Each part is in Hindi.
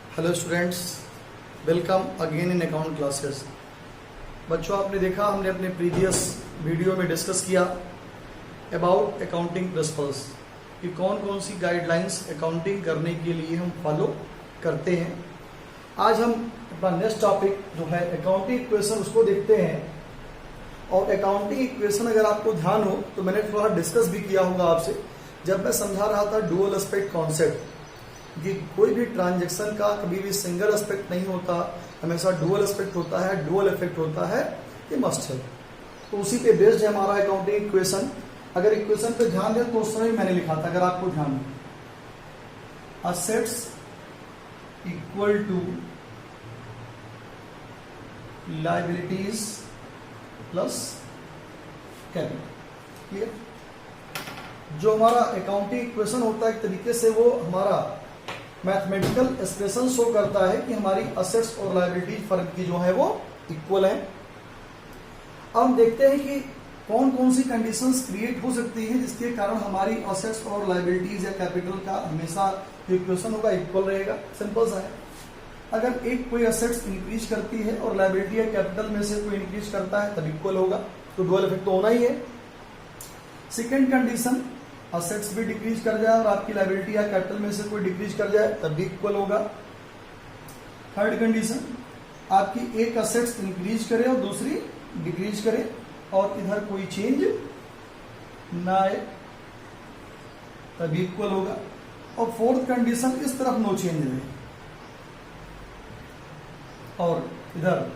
Hello students, welcome again in account classes. बच्चों, आपने देखा हमने अपने प्रीवियस वीडियो में डिस्कस किया अबाउट अकाउंटिंग प्रिंसिपल्स कि कौन कौन सी गाइडलाइंस अकाउंटिंग करने के लिए हम फॉलो करते हैं। आज हम अपना नेक्स्ट टॉपिक जो है अकाउंटिंग इक्वेशन उसको देखते हैं। और अकाउंटिंग इक्वेशन अगर आपको ध्यान हो तो मैंने थोड़ा डिस्कस भी किया होगा आपसे जब मैं समझा रहा था डुअल एस्पेक्ट कॉन्सेप्ट कि कोई भी ट्रांजैक्शन का कभी भी सिंगल एस्पेक्ट नहीं होता, हमेशा डुअल एस्पेक्ट होता है, डुअल इफेक्ट होता है, ये मस्ट है। तो उसी पे बेस्ड है हमारा अकाउंटिंग इक्वेशन। अगर इक्वेशन पे ध्यान दें तो उस समय मैंने लिखा था, अगर आपको ध्यान हो, assets equal to liabilities plus capital. Clear? जो हमारा अकाउंटिंग इक्वेशन होता है एक तरीके से वो हमारा मैथमेटिकल एक्सप्रेशन शो करता है कि हमारी असेट्स और लायबिलिटीज फर्म की जो है वो इक्वल है। अब हम देखते हैं कि कौन कौन सी कंडीशंस क्रिएट हो सकती है जिसके कारण हमारी असेट्स और लायबिलिटीज या कैपिटल का हमेशा जो इक्वेशन होगा इक्वल रहेगा। सिंपल सा है, अगर एक कोई असेट्स इंक्रीज करती है और लायबिलिटी या कैपिटल में से कोई इंक्रीज करता है तब इक्वल होगा, तो डुअल इफेक्ट तो होना ही है। सेकेंड कंडीशन, असेट्स भी डिक्रीज कर जाए और आपकी लायबिलिटी या कैपिटल में से कोई डिक्रीज कर जाए तब भी इक्वल होगा। थर्ड कंडीशन, आपकी एक असेट्स इंक्रीज करे और दूसरी डिक्रीज करे और इधर कोई चेंज ना आए तभी इक्वल होगा। और फोर्थ कंडीशन, इस तरफ नो चेंज रहे और इधर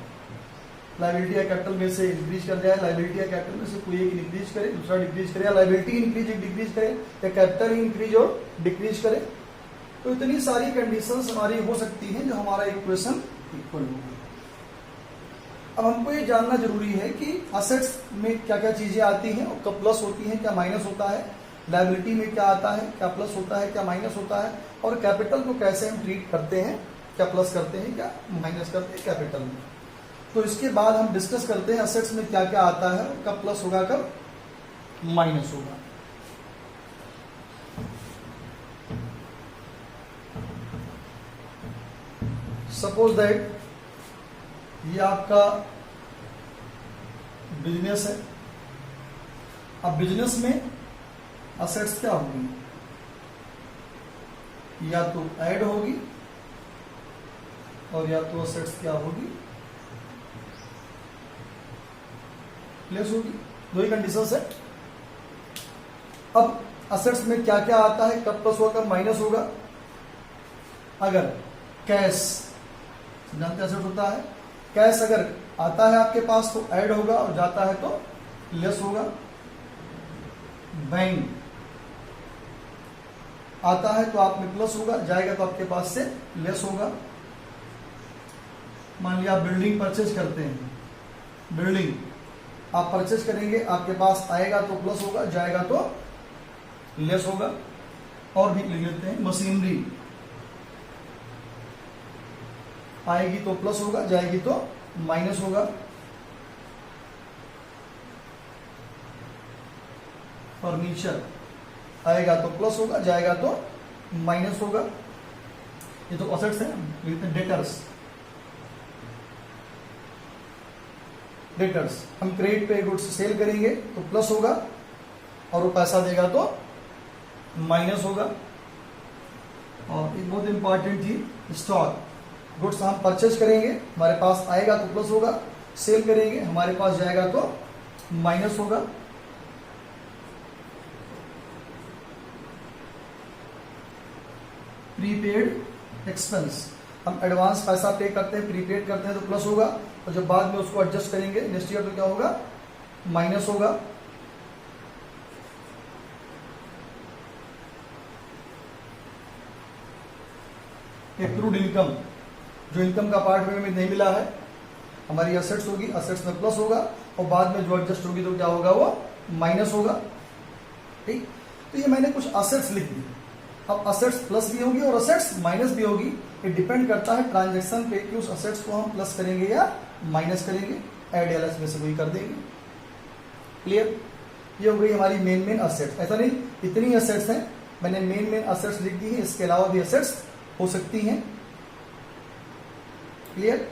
लायबिलिटी या कैपिटल में से इंक्रीज कर जाए, लायबिलिटी या कैपिटल में से कोई एक इंक्रीज करे दूसरा डिक्रीज करे, या लायबिलिटी इंक्रीज एक डिक्रीज करे या कैपिटल इंक्रीज और डिक्रीज करे। तो इतनी सारी कंडीशंस हमारी हो सकती हैं जो हमारा इक्वेशन इक्वल होगा। अब हमको ये जानना जरूरी है कि असेट्स में क्या क्या चीजें आती हैं और कब प्लस होती हैं, क्या माइनस होता है, लायबिलिटी में क्या आता है, क्या प्लस होता है, क्या माइनस होता है, और कैपिटल को कैसे हम ट्रीट करते हैं, क्या प्लस करते हैं, क्या माइनस करते हैं कैपिटल में। तो इसके बाद हम डिस्कस करते हैं असेट्स में क्या क्या आता है, कब प्लस होगा कब माइनस होगा। सपोज दैट ये आपका बिजनेस है। अब बिजनेस में असेट्स क्या होगी, या तो ऐड होगी और या तो असेट्स क्या होगी लेस होगी। दो ही कंडीशंस है। अब असेट्स में क्या क्या आता है, कब प्लस होगा कब माइनस होगा। अगर कैश, जानते असेट होता है, कैश अगर आता है आपके पास तो ऐड होगा और जाता है तो लेस होगा। बैंक आता है तो आप में प्लस होगा, जाएगा तो आपके पास से लेस होगा। मान लिया आप बिल्डिंग परचेज करते हैं, बिल्डिंग आप परचेज करेंगे, आपके पास आएगा तो प्लस होगा, जाएगा तो लेस होगा। और भी लिख लेते हैं, मशीनरी आएगी तो प्लस होगा, जाएगी तो माइनस होगा। फर्नीचर आएगा तो प्लस होगा, जाएगा तो माइनस होगा। ये तो असेट्स है। डेटर्स, डेटर्स हम क्रेडिट पे गुड्स सेल करेंगे तो प्लस होगा और वो पैसा देगा तो माइनस होगा। और एक बहुत इंपॉर्टेंट थी स्टॉक, गुड्स हम परचेज करेंगे, हमारे पास आएगा तो प्लस होगा, सेल करेंगे हमारे पास जाएगा तो माइनस होगा। प्रीपेड एक्सपेंस, हम एडवांस पैसा पे करते हैं, प्रीपेड करते हैं तो प्लस होगा और जब बाद में उसको एडजस्ट करेंगे नेक्स्ट ईयर तो क्या होगा माइनस होगा। एक्रूड इनकम, जो इनकम का पार्ट में नहीं मिला है, हमारी असेट्स होगी, असेट्स में प्लस होगा और बाद में जो एडजस्ट होगी तो क्या होगा वो माइनस होगा। ठीक, तो ये मैंने कुछ असेट्स लिख दी। अब असेट्स प्लस भी होगी और असेट्स माइनस भी होगी, ये डिपेंड करता है ट्रांजैक्शन पे कि उस असेट्स को हम प्लस करेंगे या माइनस करेंगे, ऐड या लेस में से कोई कर देंगे। क्लियर? ये हो गई हमारी मेन असेट्स। ऐसा नहीं इतनी असेट्स हैं, मैंने मेन असेट्स लिख दी है, इसके अलावा भी असेट्स हो सकती हैं। क्लियर?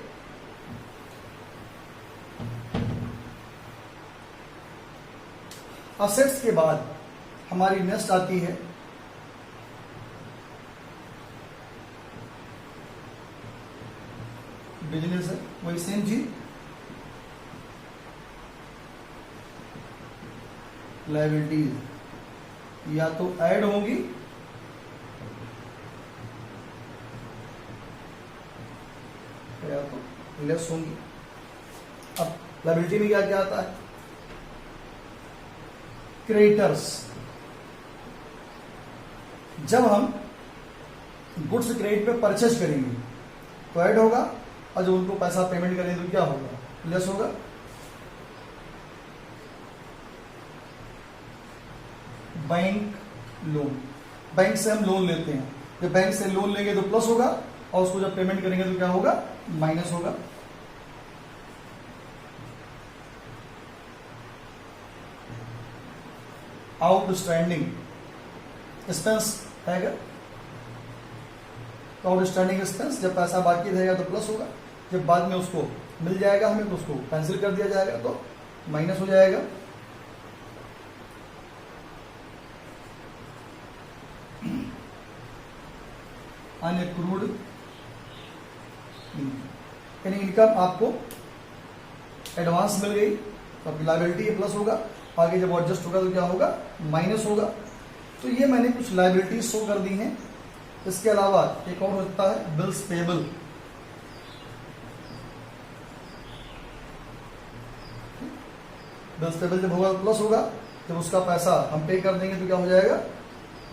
असेट्स के बाद हमारी नेक्स्ट आती है बिजनेस है, वही सेम चीज लायबिलिटीज या तो ऐड होंगी या तो लेस होंगी। अब लायबिलिटी में क्या क्या आता है? क्रेडिटर्स, जब हम गुड्स क्रेडिट पे परचेज करेंगे तो ऐड होगा, और जब उनको पैसा पेमेंट करेंगे तो क्या होगा? लेस होगा। बैंक लोन, बैंक से हम लोन लेते हैं, जब बैंक से लोन लेंगे तो प्लस होगा, और उसको जब पेमेंट करेंगे तो क्या होगा? माइनस होगा। आउटस्टैंडिंग एक्सपेंस आएगा, तो आउटस्टैंडिंग एक्सपेंस जब पैसा बाकी रहेगा तो प्लस होगा, जब बाद में उसको मिल जाएगा हमें तो उसको कैंसिल कर दिया जाएगा तो माइनस हो जाएगा। अनएक्रूड यानी इनकम आपको एडवांस मिल गई तो आपकी लायबिलिटी प्लस होगा, आगे जब एडजस्ट होगा तो क्या होगा? माइनस होगा। तो ये मैंने कुछ लायबिलिटीज शो कर दी हैं। इसके अलावा एक और होता है बिल्स पेबल। बिल्स पेबल जब होगा प्लस होगा, जब उसका पैसा हम पे कर देंगे तो क्या हो जाएगा?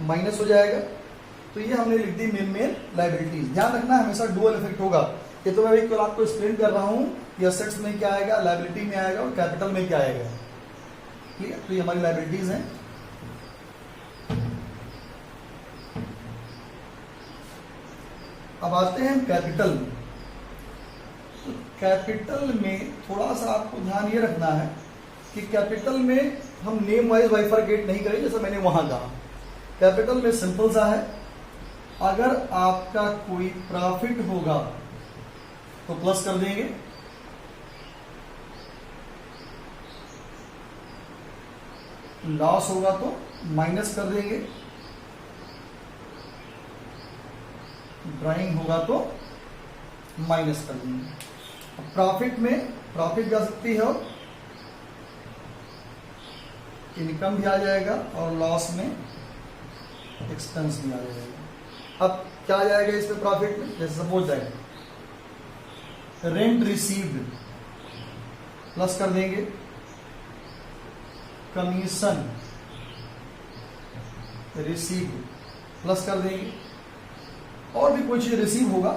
माइनस हो जाएगा। तो ये हमने लिख दी मेन लायबिलिटीज। ध्यान रखना हमेशा डुअल इफेक्ट होगा। ये तो मैं एक बार आपको एक्सप्लेन कर रहा हूं कि असेट्स में क्या आएगा, लायबिलिटी में आएगा और कैपिटल में क्या आएगा। ठीक है, तो ये हमारी लायबिलिटीज हैं। अब आते हैं कैपिटल में। तो कैपिटल में थोड़ा सा आपको ध्यान ये रखना है कि कैपिटल में हम नेम वाइज बाइफरकेट नहीं करें, जैसा मैंने वहां कहा। कैपिटल में सिंपल सा है, अगर आपका कोई प्रॉफिट होगा तो प्लस कर देंगे, लॉस होगा तो माइनस कर देंगे, ड्राइंग होगा तो माइनस कर देंगे। प्रॉफिट में प्रॉफिट जा सकती है और इनकम भी आ जाएगा, और लॉस में एक्सपेंस भी आ जाएगा। अब क्या आ जाएगा इसमें प्रॉफिट में? जैसे suppose that rent received plus कर देंगे, कमीशन रिसीव प्लस कर देंगे, और भी कोई चीज रिसीव होगा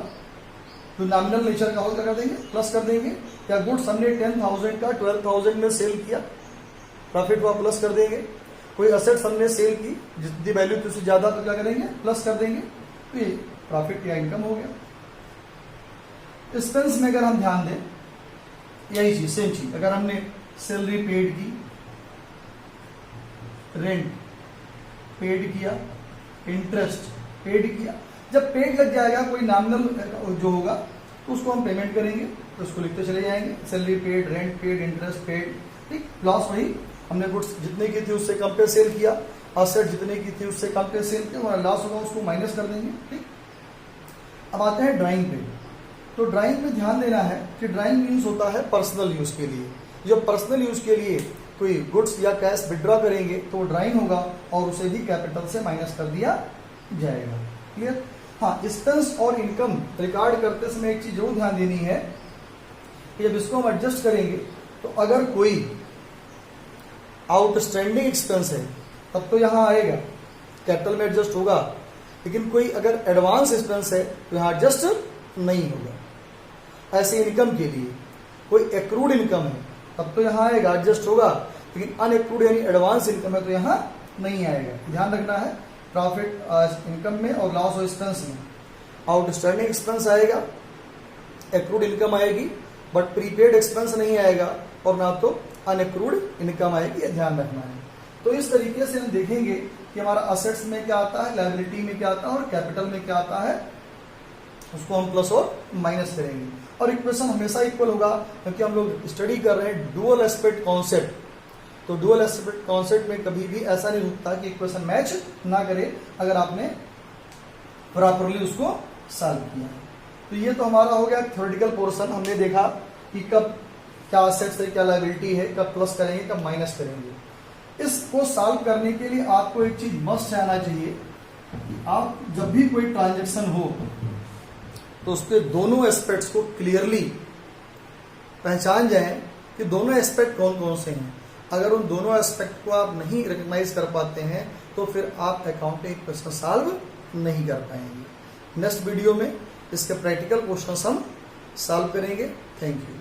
तो नॉमिनल नेचर का हो क्या कर देंगे? प्लस कर देंगे। क्या गुड्स हमने 10,000 का 12,000 में सेल किया, प्रॉफिट हुआ, प्लस कर देंगे। कोई असेट्स हमने सेल की जितनी वैल्यू थी उससे ज्यादा तो क्या करेंगे? प्लस कर देंगे। तो ये प्रॉफिट या इनकम हो गया। एक्सपेंस में अगर हम ध्यान दें, यही चीज सेम चीज, अगर हमने सैलरी पेड की, रेंट पेड किया, इंटरेस्ट पेड किया, जब पेड लग जाएगा कोई नॉमिनल जो होगा तो उसको हम पेमेंट करेंगे, तो उसको लिखते चले जाएंगे। Salary paid, rent paid, interest paid. ठीक, लॉस वही हमने गुड्स जितने की थी उससे कम पे सेल किया, असेट जितने की थी उससे कम पे सेल किया, लॉस होगा उसको माइनस कर देंगे। ठीक, अब आते हैं ड्राइंग पे। तो ड्राइंग में ध्यान देना है कि ड्राइंग यूज होता है पर्सनल यूज के लिए। जो पर्सनल यूज के लिए कोई गुड्स या कैश विड्रॉ करेंगे तो वो ड्राइंग होगा, और उसे भी कैपिटल से माइनस कर दिया जाएगा। क्लियर? हाँ, एक्सपेंस और इनकम रिकॉर्ड करते समय एक चीज जरूर ध्यान देनी है कि जब इसको हम एडजस्ट करेंगे तो अगर कोई आउटस्टैंडिंग एक्सपेंस है तब तो यहां आएगा, कैपिटल में एडजस्ट होगा। लेकिन कोई अगर एडवांस एक्सपेंस है तो यहां एडजस्ट नहीं होगा। ऐसे इनकम के लिए कोई एक्रूड इनकम है तब तो यहां आएगा, एडजस्ट होगा। लेकिन अनएक्रूड यानी एडवांस इनकम है तो यहां नहीं आएगा। ध्यान रखना है, प्रॉफिट इनकम में और लॉस और एक्सपेंस में आउटस्टैंडिंग एक्सपेंस आएगा, एक्रूड इनकम आएगी, बट प्रीपेड एक्सपेंस नहीं आएगा, और ना तो अनएक्रूड इनकम आएगी। यह ध्यान रखना है। तो इस तरीके से हम देखेंगे कि हमारा असेट्स में क्या आता है, लायबिलिटी में क्या आता है और कैपिटल में क्या आता है। उसको हम प्लस और माइनस करेंगे। और इक्वेशन हमेशा इक्वल होगा क्योंकि हम लोग स्टडी कर रहे हैं डुअल एस्पेक्ट कॉन्सेप्ट। तो डुअल एस्पेक्ट कॉन्सेप्ट में कभी भी ऐसा नहीं होता कि इक्वेशन मैच ना करे अगर आपने प्रॉपरली उसको सॉल्व किया। तो ये तो हमारा हो गया थ्योरेटिकल पोर्शन। हमने देखा कि कब क्या असेट्स है, क्या लायबिलिटी है, कब प्लस करेंगे, कब माइनस करेंगे। इसको सॉल्व करने के लिए आपको एक चीज मस्ट आना चाहिए कि आप जब भी कोई ट्रांजैक्शन हो तो उसके दोनों एस्पेक्ट्स को क्लियरली पहचान जाएं कि दोनों एस्पेक्ट कौन कौन से हैं। अगर उन दोनों एस्पेक्ट को आप नहीं रिकग्नाइज कर पाते हैं तो फिर आप अकाउंटिंग क्वेश्चन सॉल्व नहीं कर पाएंगे। नेक्स्ट वीडियो में इसके प्रैक्टिकल क्वेश्चंस हम सॉल्व करेंगे। Thank you.